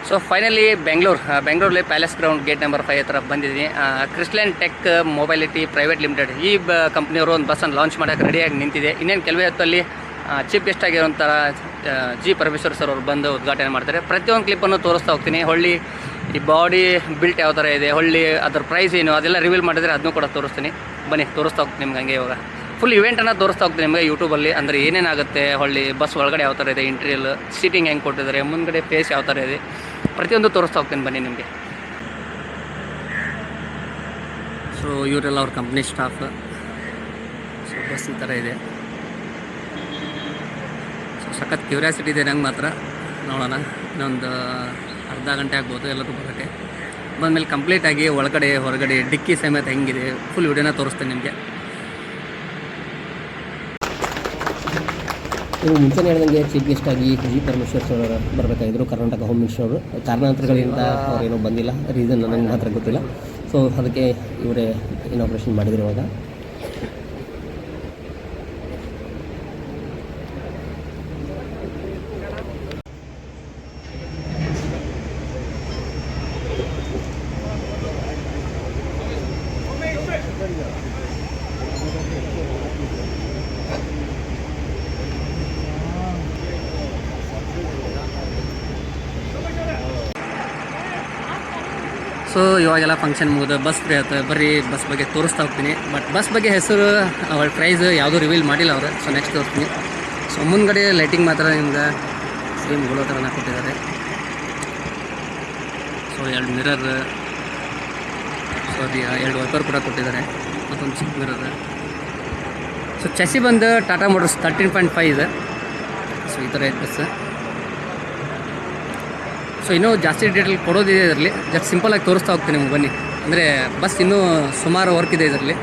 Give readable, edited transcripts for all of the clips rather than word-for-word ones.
So finally ಬೆಂಗಳೂರಲ್ಲಿ palace ground gate number 5 ಹತ್ರ ಬಂದಿದ್ದೀನಿ. ಕ್ರಿಸ್ಲೈನ್ ಟೆಕ್ ಮೊಬೈಲಿಟಿ ಪ್ರೈವೇಟ್ ಲಿಮಿಟೆಡ್ ಈ ಕಂಪ್ನಿಯವರು ಒಂದು ಬಸ್ಸನ್ನು ಲಾಂಚ್ ಮಾಡೋಕ್ಕೆ ರೆಡಿಯಾಗಿ ನಿಂತಿದೆ. ಇನ್ನೇನು ಕೆಲವೇ ಹೊತ್ತಲ್ಲಿ ಚೀಫ್ ಗೆಸ್ಟ್ ಆಗಿರುವಂಥ ಜಿ ಪರಮೇಶ್ವರ್ ಸರ್ ಅವರು ಬಂದು ಉದ್ಘಾಟನೆ ಮಾಡ್ತಾರೆ. ಪ್ರತಿಯೊಂದು ಕ್ಲಿಪ್ಪನ್ನು ತೋರಿಸ್ತಾ ಹೋಗ್ತೀನಿ. ಹೊಳ್ಳಿ ಈ ಬಾಡಿ ಬಿಲ್ಟ್ ಯಾವ ಥರ ಇದೆ, ಹೊಳ್ಳಿ ಅದ್ರ ಪ್ರೈಸ್ ಏನು, ಅದೆಲ್ಲ ರಿವೀಲ್ ಮಾಡಿದರೆ ಅದನ್ನು ಕೂಡ ತೋರಿಸ್ತೀನಿ. ಬನ್ನಿ ತೋರಿಸ್ತಾ ಹೋಗ್ತೀನಿ ನಿಮ್ಗೆ. ಹಂಗೆ ಇವಾಗ ಫುಲ್ ಇವೆಂಟನ್ನು ತೋರಿಸ್ತಾ ಹೋಗ್ತೀನಿ ನಿಮಗೆ ಯೂಟ್ಯೂಬಲ್ಲಿ. ಅಂದರೆ ಏನೇನಾಗುತ್ತೆ, ಹೊಳ್ಳಿ ಬಸ್ ಒಳಗಡೆ ಯಾವ ಥರ ಇದೆ, ಇಂಟೀರಿಯಲ್ ಸೀಟಿಂಗ್ ಹೆಂಗೆ ಕೊಟ್ಟಿದ್ದಾರೆ, ಮುಂದ್ಗಡೆ ಫೇಸ್ ಯಾವ ಥರ ಇದೆ, ಪ್ರತಿಯೊಂದು ತೋರಿಸ್ತಾ ಹೋಗ್ತೀನಿ ಬನ್ನಿ ನಿಮಗೆ. ಸೊ ಇವರೆಲ್ಲ ಅವ್ರ ಕಂಪ್ನಿ ಸ್ಟಾಫ್. ಸೊ ಬಸ್ ಈ ಥರ ಇದೆ. ಸೊ ಸಖತ್ ಕ್ಯೂರಿಯಾಸಿಟಿ ಇದೆ ನಂಗೆ ಮಾತ್ರ. ನೋಡೋಣ, ಇನ್ನೊಂದು ಅರ್ಧ ಗಂಟೆ ಆಗ್ಬೋದು ಎಲ್ಲರೂ ಬರೋಕ್ಕೆ. ಬಂದಮೇಲೆ ಕಂಪ್ಲೀಟಾಗಿ ಒಳಗಡೆ ಹೊರಗಡೆ ಡಿಕ್ಕಿ ಸಮೇತ ಹೆಂಗಿದೆ ಫುಲ್ ವಿಡಿಯೋನ ತೋರಿಸ್ತೇನೆ ನಿಮಗೆ. ನೀವು ಮುಂಚೆನೇ ಹೇಳ್ದಂಗೆ ಚೀಫ್ ಗೆಸ್ಟ್ ಆಗಿ ಜಿ ಪರಮೇಶ್ವರ್ ಸರ್ ಬರಬೇಕಾಗಿದ್ದರು, ಕರ್ನಾಟಕ ಹೋಮ್ ಮಿನಿಸ್ಟರ್ ಅವರು. ಕಾರಣಾಂತರಗಳಿಂದ ಅವರೇನೋ ಬಂದಿಲ್ಲ, ರೀಸನ್ ನನಗೆ ಮಾತ್ರ ಗೊತ್ತಿಲ್ಲ. ಸೊ ಅದಕ್ಕೆ ಇವರೇ ಇನಾಗ್ರೇಷನ್ ಮಾಡಿದ್ರು ಇವಾಗ. ಸೊ ಇವಾಗೆಲ್ಲ ಫಂಕ್ಷನ್ ಮುಗಿದು ಬಸ್ ಫ್ರೀ ಆಯ್ತು. ಬರೀ ಬಸ್ ಬಗ್ಗೆ ತೋರಿಸ್ತಾ ಹೋಗ್ತೀನಿ. ಬಟ್ ಬಸ್ ಬಗ್ಗೆ ಹೆಸರು ಅವಳ ಪ್ರೈಸ್ ಯಾವುದೂ ರಿವೀಲ್ ಮಾಡಿಲ್ಲ ಅವರು. ಸೊ ನೆಕ್ಸ್ಟ್ ತೋರಿಸ್ತೀನಿ. ಸೊ ಮುಂದ್ಗಡೆ ಲೈಟಿಂಗ್ ಮಾತ್ರ ನಿಮ್ಗೆ ಸೇಮ್ ಗುಳೋ ಥರನ ಕೊಟ್ಟಿದ್ದಾರೆ. ಸೊ 2 ಮಿರರ್, ಸಾರಿ 2 ವೈಪರ್ ಕೂಡ ಕೊಟ್ಟಿದ್ದಾರೆ, ಮತ್ತೊಂದು ಚಿಕ್ಕ ಮಿರರ್. ಸೊ ಚೆಸಿ ಬಂದು ಟಾಟಾ ಮೋಟರ್ಸ್ 13.5 ಇದೆ. ಸೊ ಈ ಥರ ಇದೆ ಬಸ್. ಸೊ ಇನ್ನೂ ಜಾಸ್ತಿ ಡೀಟೇಲ್ ಕೊಡೋದಿದೆ ಇದರಲ್ಲಿ. ಜಸ್ಟ್ ಸಿಂಪಲಾಗಿ ತೋರಿಸ್ತಾ ಹೋಗ್ತೀನಿ ನಿಮ್ಗೆ ಬನ್ನಿ. ಅಂದರೆ ಬಸ್ ಇನ್ನೂ ಸುಮಾರು ವರ್ಕ್ ಇದೆ ಇದರಲ್ಲಿ.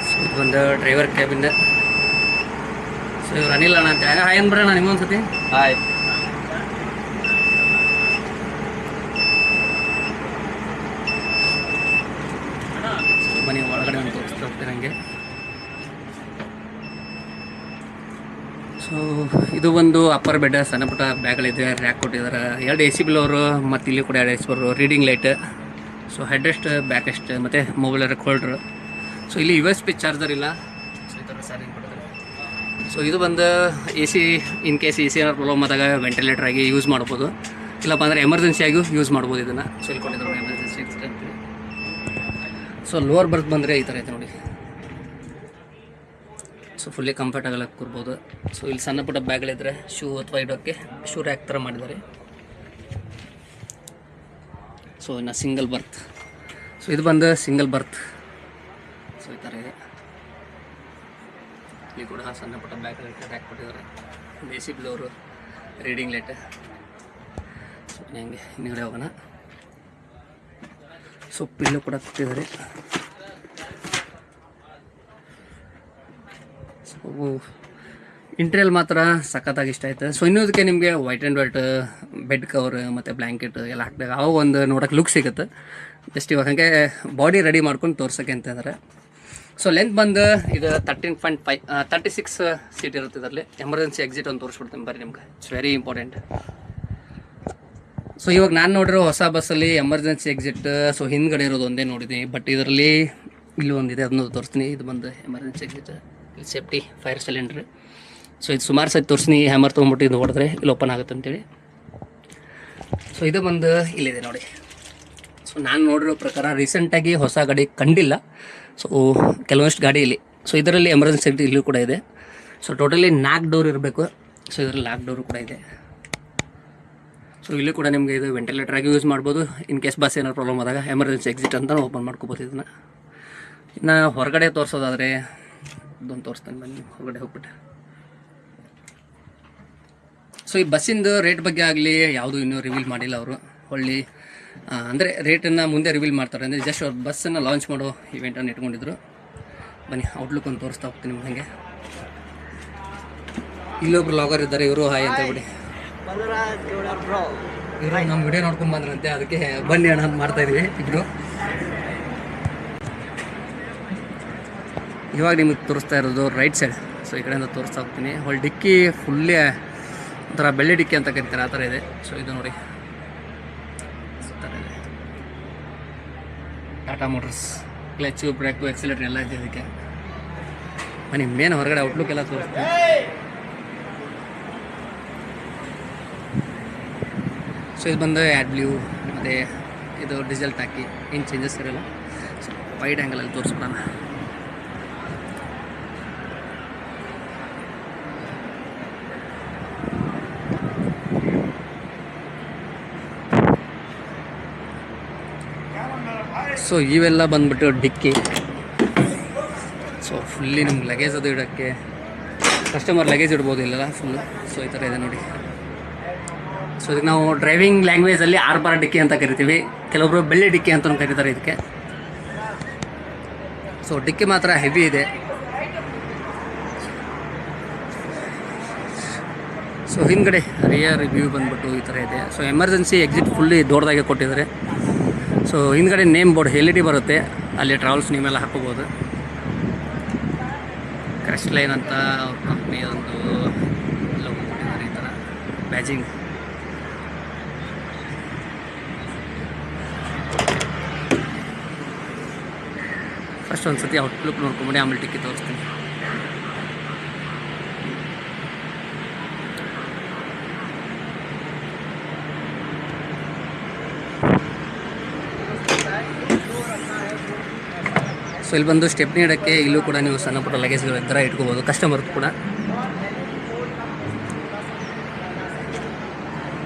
ಸೊ ಇದು ಬಂದು ಡ್ರೈವರ್ ಕ್ಯಾಬಿನ್. ಸೊ ಇವ್ರು ಅನಿಲ್ ಅಣ್ಣ ಅಂತ. ಹಾಯ್ ಅನ್ಬಿಡೋಣ ನಿಮ್ಮೊಂದು ಸತಿ. ಹಾಯ್. ಬನ್ನಿ ಒಳಗಡೆ ಒಂದು ತೋರಿಸ್ತಾ ಹೋಗ್ತೀನಿ ನನಗೆ. ಸೊ ಇದು ಒಂದು ಅಪ್ಪರ್ ಬೆಡ್, ಸಣ್ಣ ಪುಟ್ಟ ಬ್ಯಾಗ್ಗಳಿದೆ, ರ್ಯಾಕ್ ಕೊಟ್ಟಿದ್ದಾರೆ. 2 AC ಬಿಲೋರು ಮತ್ತು ಇಲ್ಲಿ ಕೂಡ 2 AC ಬರೋರು, reading light. So head rest, back rest ಮತ್ತು ಮೊಬೈಲ್ ರೆಕ್ ಹೋಲ್ಡ್ರು. ಸೊ ಇಲ್ಲಿ USB ಚಾರ್ಜರ್ ಇಲ್ಲ. ಸೊ ಈ ಥರ ಚಾರ್ಜಿಂಗ್ ಕೊಟ್ಟಿದ್ದಾರೆ. ಸೊ ಇದು ಬಂದು AC, ಇನ್ ಕೇಸ್ AC ಏನಾದ್ರು ಪ್ರಾಬ್ಲಮ್ ಆದಾಗ ವೆಂಟಿಲೇಟರ್ ಆಗಿ ಯೂಸ್ ಮಾಡ್ಬೋದು, ಇಲ್ಲಪ್ಪ ಅಂದರೆ ಎಮರ್ಜೆನ್ಸಿಯಾಗಿಯೂ ಯೂಸ್ ಮಾಡ್ಬೋದು ಇದನ್ನು. ಸೊ ಇಲ್ಲಿ ಕೊಟ್ಟಿದ್ದಾರೆ ಎಮರ್ಜೆನ್ಸಿ ಅಂತ. ಸೊ ಲೋವರ್ ಬರ್ತ್ ಬಂದರೆ ಈ ಥರ ಐತೆ ನೋಡಿ. ಸೊ ಫುಲ್ಲಿ ಕಂಫರ್ಟಾಗಲ್ಲ ಕೂರ್ಬೋದು. ಸೊ ಇಲ್ಲಿ ಸಣ್ಣ ಪುಟ್ಟ ಬ್ಯಾಗ್ಗಳಿದ್ರೆ ಶೂ ಅಥವಾ ಇಡೋಕ್ಕೆ ಶೂ ರ್ಯಾಕ್ ಥರ ಮಾಡಿದ್ದಾರೆ. ಸೊ ಇನ್ನು ಸಿಂಗಲ್ ಬರ್ತ್. ಸೊ ಇದು ಬಂದು ಸಿಂಗಲ್ ಬರ್ತ್. ಸೊ ಈ ಥರ ಇದೆ. ಇಲ್ಲಿ ಕೂಡ ಸಣ್ಣ ಪುಟ್ಟ ಬ್ಯಾಗ್ಗಳಿಗೆ ರ್ಯಾಕ್ ಕೊಟ್ಟಿದ್ದಾರೆ. AC blower, reading light. So ಹೆಂಗೆ ಹಿಂಗಡೆ ಹೋಗೋಣ. ಸೊ ಪಿಲ್ಲು ಕೂಡ ಕೊಟ್ಟಿದ್ದಾರೆ. ಇಂಟೀರಿಯಲ್ ಮಾತ್ರ ಸಖತ್ತಾಗಿ ಇಷ್ಟ ಆಯ್ತು. ಸೊ ಇನ್ನೊಂದಕ್ಕೆ ನಿಮಗೆ white and white bed cover ಮತ್ತು ಬ್ಲ್ಯಾಂಕೆಟ್ ಎಲ್ಲ ಹಾಕಿದಾಗ ಅವಾಗ ಒಂದು ನೋಡೋಕೆ ಲುಕ್ ಸಿಗುತ್ತೆ. ಜಸ್ಟ್ ಇವಾಗ ಹಾಗೆ ಬಾಡಿ ರೆಡಿ ಮಾಡ್ಕೊಂಡು ತೋರ್ಸೋಕ್ಕೆ ಅಂತ ಇದ್ದಾರೆ. ಸೊ ಲೆಂತ್ ಬಂದು ಇದು 13.5, 36 ಸೀಟ್ ಇರುತ್ತೆ ಇದರಲ್ಲಿ. ಎಮರ್ಜೆನ್ಸಿ ಎಕ್ಸಿಟ್ ಒಂದು ತೋರಿಸ್ಬಿಡ್ತೀನಿ ಬರ್ರಿ ನಿಮ್ಗೆ. It's very important. ಸೊ ಇವಾಗ ನಾನು ನೋಡಿರೋ ಹೊಸ ಬಸ್ಸಲ್ಲಿ ಎಮರ್ಜೆನ್ಸಿ ಎಕ್ಸಿಟ್ ಸೊ ಹಿಂದ್ಗಡೆ ಇರೋದು ಒಂದೇ ನೋಡಿದ್ದೀನಿ. ಬಟ್ ಇದರಲ್ಲಿ ಇಲ್ಲಿ ಒಂದಿದೆ, ಅದನ್ನು ತೋರಿಸ್ತೀನಿ. ಇದು ಬಂದು ಎಮರ್ಜೆನ್ಸಿ ಎಕ್ಸಿಟ್. ಇಲ್ಲಿ ಸೇಫ್ಟಿ ಫೈರ್ ಸಿಲಿಂಡ್ರ್. ಸೊ ಇದು ಸುಮಾರು ಸತಿ ತೋರಿಸ್ತೀನಿ. ಹ್ಯಾಮರ್ ತೊಗೊಂಡ್ಬಿಟ್ಟು ಇದು ಹೊಡೆದ್ರೆ ಇಲ್ಲಿ ಓಪನ್ ಆಗುತ್ತೆ ಅಂತೇಳಿ. ಸೊ ಇದು ಬಂದು ಇಲ್ಲಿದೆ ನೋಡಿ. ಸೊ ನಾನು ನೋಡಿರೋ ಪ್ರಕಾರ ರೀಸೆಂಟಾಗಿ ಹೊಸ ಗಾಡಿ ಕಂಡಿಲ್ಲ. ಸೊ ಕೆಲವೊಂಷ್ಟು ಗಾಡಿ ಇಲ್ಲಿ. ಸೊ ಇದರಲ್ಲಿ ಎಮರ್ಜೆನ್ಸಿ ಎಕ್ಸಿಟ್ ಇಲ್ಲೂ ಕೂಡ ಇದೆ. ಸೊ ಟೋಟಲಿ 4 ಡೋರ್ ಇರಬೇಕು. ಸೊ ಇದರಲ್ಲಿ 4 ಡೋರು ಕೂಡ ಇದೆ. ಸೊ ಇಲ್ಲಿ ಕೂಡ ನಿಮಗೆ ಇದು ವೆಂಟಿಲೇಟರ್ ಆಗಿ ಯೂಸ್ ಮಾಡ್ಬೋದು. ಇನ್ ಕೇಸ್ ಬಸ್ ಏನಾದ್ರು ಪ್ರಾಬ್ಲಮ್ ಆದಾಗ ಎಮರ್ಜೆನ್ಸಿ ಎಕ್ಸಿಟ್ ಅಂತ ಓಪನ್ ಮಾಡ್ಕೋಬೋದು ಇದನ್ನು. ಇನ್ನು ಹೊರಗಡೆ ತೋರಿಸೋದಾದರೆ ಇದೊಂದು ತೋರಿಸ್ತಾನೆ ಬನ್ನಿ, ಹೊರಗಡೆ ಹೋಗ್ಬಿಟ್ಟೆ. ಸೊ ಈ ಬಸ್ಸಿಂದು ರೇಟ್ ಬಗ್ಗೆ ಆಗಲಿ ಯಾವುದೂ ಇನ್ನೂ ರಿವೀಲ್ ಮಾಡಿಲ್ಲ ಅವರು. ಹೊಳ್ಳಿ ಅಂದರೆ ರೇಟನ್ನು ಮುಂದೆ ರಿವೀಲ್ ಮಾಡ್ತಾರೆ. ಅಂದರೆ ಜಸ್ಟ್ ಅವ್ರು ಬಸ್ಸನ್ನು ಲಾಂಚ್ ಮಾಡೋ ಇವೆಂಟನ್ನು ಇಟ್ಕೊಂಡಿದ್ರು. ಬನ್ನಿ ಔಟ್ಲುಕ್ ಒಂದು ತೋರಿಸ್ತಾ ಹೋಗ್ತೀನಿ ನಿಮ್ಗೆ. ಹಾಗೆ ಇಲ್ಲೊಬ್ರು ಲಾಗರ್ ಇದ್ದಾರೆ, ಇವರು ಹಾಯ್ ಅಂತ ಬಿಡಿ. ಇವರು ನಮ್ಮ ವಿಡಿಯೋ ನೋಡ್ಕೊಂಡು ಬಂದ್ರಂತೆ, ಅದಕ್ಕೆ ಬನ್ನಿ ಅಣ್ಣ ಅಂತ ಮಾಡ್ತಾಯಿದ್ವಿ ಇಬ್ಬರು. ಇವಾಗ ನಿಮಗೆ ತೋರಿಸ್ತಾ ಇರೋದು ರೈಟ್ ಸೈಡ್. ಸೊ ಈ ಕಡೆಯಿಂದ ತೋರಿಸ್ತಾ ಹೋಗ್ತೀನಿ. ಹೊಳ್ಳಿ ಡಿಕ್ಕಿ ಫುಲ್ಲೇ ಒಂಥರ ಬೆಳ್ಳಿ ಡಿಕ್ಕಿ ಅಂತ ಕರೀತಾರೆ, ಆ ಥರ ಇದೆ. ಸೊ ಇದು ನೋಡಿ Tata Motors clutch, brake, accelerator ಎಲ್ಲ ಇದೆ ಇದಕ್ಕೆ. ಬನ್ನಿ ಮೇನ್ ಹೊರಗಡೆ ಔಟ್ಲುಕ್ ಎಲ್ಲ ತೋರಿಸ್ತೀನಿ. ಸೊ ಇದು ಬಂದು ಆ್ಯಡ್ ಬ್ಲೂ, ಮತ್ತು ಇದು ಡೀಸೆಲ್ ಟಾಕಿ, ಏನು ಚೇಂಜಸ್ ಇರೋಲ್ಲ. ಸೊ ವೈಡ್ ಆ್ಯಂಗಲಲ್ಲಿ ತೋರಿಸ್ಬಿಡೋಣ. ಸೊ ಇವೆಲ್ಲ ಬಂದ್ಬಿಟ್ಟು ಡಿಕ್ಕಿ. ಸೊ ಫುಲ್ಲಿ ನಿಮ್ಗೆ ಲಗೇಜ್ ಅದು ಇಡೋಕ್ಕೆ, ಕಸ್ಟಮರ್ ಲಗೇಜ್ ಇಡ್ಬೋದು ಇಲ್ಲೆಲ್ಲ ಫುಲ್ಲು. ಸೊ ಈ ಥರ ಇದೆ ನೋಡಿ. ಸೊ ಇದಕ್ಕೆ ನಾವು ಡ್ರೈವಿಂಗ್ ಲ್ಯಾಂಗ್ವೇಜಲ್ಲಿ ಆರ್ಬಾರ್ ಡಿಕ್ಕಿ ಅಂತ ಕರಿತೀವಿ, ಕೆಲವೊಬ್ಬರು ಬೆಳ್ಳಿ ಡಿಕ್ಕಿ ಅಂತಲೂ ಕರೀತಾರೆ ಇದಕ್ಕೆ. ಸೊ ಡಿಕ್ಕಿ ಮಾತ್ರ ಹೆವಿ ಇದೆ. ಸೊ ಹಿಂದ್ಗಡೆ ರಿಯರ್ ವ್ಯೂ ಬಂದ್ಬಿಟ್ಟು ಈ ಥರ ಇದೆ. ಸೊ ಎಮರ್ಜೆನ್ಸಿ ಎಕ್ಸಿಟ್ ಫುಲ್ಲಿ ದೊಡ್ಡದಾಗೆ ಕೊಟ್ಟಿದ್ದಾರೆ. ಸೊ ಹಿಂದ್ಗಡೆ ನೇಮ್ ಬೋರ್ಡ್ LED ಬರುತ್ತೆ, ಅಲ್ಲಿ ಟ್ರಾವೆಲ್ಸ್ ನೇಮೆಲ್ಲ ಹಾಕೋಬೋದು. ಕ್ರೆಸ್ಟ್ ಲೈನ್ ಅಂತ ಅವ್ರ ಕಂಪ್ನಿಯೊಂದು ಲೋಗೋ ಕೊಟ್ಟಿದ್ದಾರೆ, ಈ ಥರ ಬ್ಯಾಜಿಂಗ್. ಫಸ್ಟ್ ಒಂದು ಸತಿ ಔಟ್ಲುಕ್ ನೋಡ್ಕೊಂಬಿಡಿ, ಆಮೇಲೆ ಟಿಕ್ಕಿ ತೋರಿಸ್ತೀನಿ. ಸೊ ಇಲ್ಲಿ ಬಂದು ಸ್ಟೆಪ್ನಿ ಇಡೋಕ್ಕೆ, ಇಲ್ಲೂ ಕೂಡ ನೀವು ಸಣ್ಣ ಪುಟ್ಟ ಲಗೇಜ್ಗಳು ಥರ ಇಟ್ಕೋಬೋದು, ಕಸ್ಟಮರ್ದು ಕೂಡ.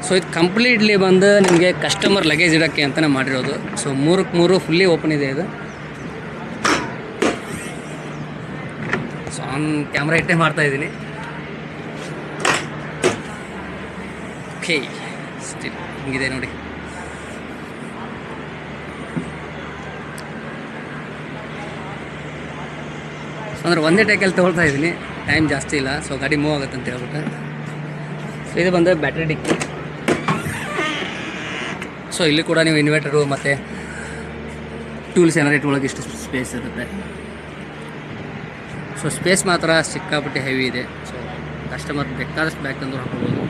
ಸೊ ಇದು ಕಂಪ್ಲೀಟ್ಲಿ ಬಂದು ನಿಮಗೆ ಕಸ್ಟಮರ್ ಲಗೇಜ್ ಇಡೋಕ್ಕೆ ಅಂತಲೇ ಮಾಡಿರೋದು. ಸೊ 3 ಫುಲ್ಲಿ ಓಪನ್ ಇದೆ ಇದು. ಸೊ ಆನ್ ಕ್ಯಾಮ್ರಾ ಇಟ್ಟೇ ಮಾಡ್ತಾಯಿದ್ದೀನಿ. ಓಕೆ, ಸ್ಟಿಲ್ ಹಿಂಗಿದೆ ನೋಡಿ. ಅಂದರೆ ಒಂದೇ ಟೇಕಲ್ಲಿ ತೊಗೊಳ್ತಾ ಇದ್ದೀನಿ, ಟೈಮ್ ಜಾಸ್ತಿ ಇಲ್ಲ. ಸೊ ಗಾಡಿ ಮೂವ್ ಆಗುತ್ತೆ ಅಂತ ಹೇಳ್ಬಿಟ್ಟು. ಸೊ ಇದು ಬಂದು ಬ್ಯಾಟ್ರಿ ಡಿಕ್ಕಿ. ಸೊ ಇಲ್ಲಿ ಕೂಡ ನೀವು ಇನ್ವರ್ಟರು ಮತ್ತು ಟೂಲ್ಸ್ ಏನಾರು ಇಟ್ಕೊಳ್ಳೋಕೆ ಇಷ್ಟು ಸ್ಪೇಸ್ ಇರುತ್ತೆ. ಸೊ ಸ್ಪೇಸ್ ಮಾತ್ರ ಸಿಕ್ಕಾಪಟ್ಟೆ ಹೆವಿ ಇದೆ. ಸೊ ಕಸ್ಟಮರ್ ಬೇಕಾದಷ್ಟು ಬ್ಯಾಗ್ ತಂದು ಹಾಕೋಬೋದು.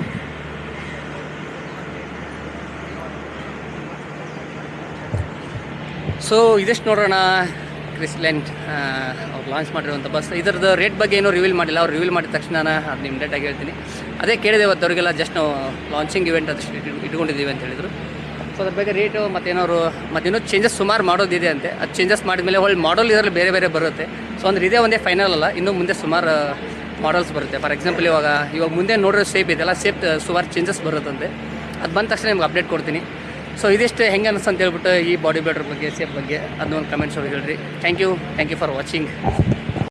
ಸೊ ಇದಿಷ್ಟು ನೋಡೋಣ ಕ್ರಿಸ್ಲೆಂಟ್ ಅವ್ರು ಲಾಂಚ್ ಮಾಡಿರುವಂಥ ಬಸ್. ಇದರದ್ದು ರೇಟ್ ಬಗ್ಗೆ ಏನೂ ರಿವೀಲ್ ಮಾಡಿಲ್ಲ. ಅವ್ರು ರಿವೀಲ್ ಮಾಡಿದ ತಕ್ಷಣ ನಾನು ಅದು ಇಮಿಡಿಯೇಟಾಗಿ ಹೇಳ್ತೀನಿ. ಅದೇ ಕೇಳಿದೆ ಇವತ್ತವರಿಗೆಲ್ಲ, ಜಸ್ಟ್ ನಾವು ಲಾಂಚಿಂಗ್ ಇವೆಂಟ್ ಅದಷ್ಟು ಇಟ್ಕೊಂಡಿದ್ದೀವಿ ಅಂತ ಹೇಳಿದರು. ಸೊ ಅದ್ರ ಬಗ್ಗೆ ರೇಟು ಮತ್ತೇನಾದ್ರು ಮತ್ತೇನೋ ಚೇಂಜಸ್ ಸುಮಾರು ಮಾಡೋದಿದೆ ಅಂತೆ. ಅದು ಚೇಂಜಸ್ ಮಾಡಿದ್ಮೇಲೆ ಒಳ್ಳೆ ಮಾಡಲ್ ಇದರಲ್ಲಿ ಬೇರೆ ಬೇರೆ ಬರುತ್ತೆ. ಸೊ ಅಂದರೆ ಇದೇ ಒಂದೇ ಫೈನಲ್ ಅಲ್ಲ, ಇನ್ನೂ ಮುಂದೆ ಸುಮಾರು ಮಾಡಲ್ಸ್ ಬರುತ್ತೆ. ಫಾರ್ ಎಕ್ಸಾಂಪಲ್ ಇವಾಗ ಮುಂದೆ ನೋಡೋ ಸೇಪ್ ಇದೆಲ್ಲ, ಸೇಪ್ ಸುಮಾರು ಚೇಂಜಸ್ ಬರುತ್ತಂತೆ. ಅದು ಬಂದ ತಕ್ಷಣ ನಿಮ್ಗೆ ಅಪ್ಡೇಟ್ ಕೊಡ್ತೀನಿ. ಸೊ ಇದಿಷ್ಟು ಹೆಂಗೆ ಅನಿಸ್ತು ಅಂತ ಹೇಳ್ಬಿಟ್ಟು ಈ ಬಾಡಿ ಬಿಲ್ಡರ್ ಬಗ್ಗೆ, ಸೇಪ್ ಬಗ್ಗೆ ಅದನ್ನೊಂದು ಕಮೆಂಟ್ಸ್ ಒಳಗೆ ಹೇಳ್ರಿ. Thank you for watching.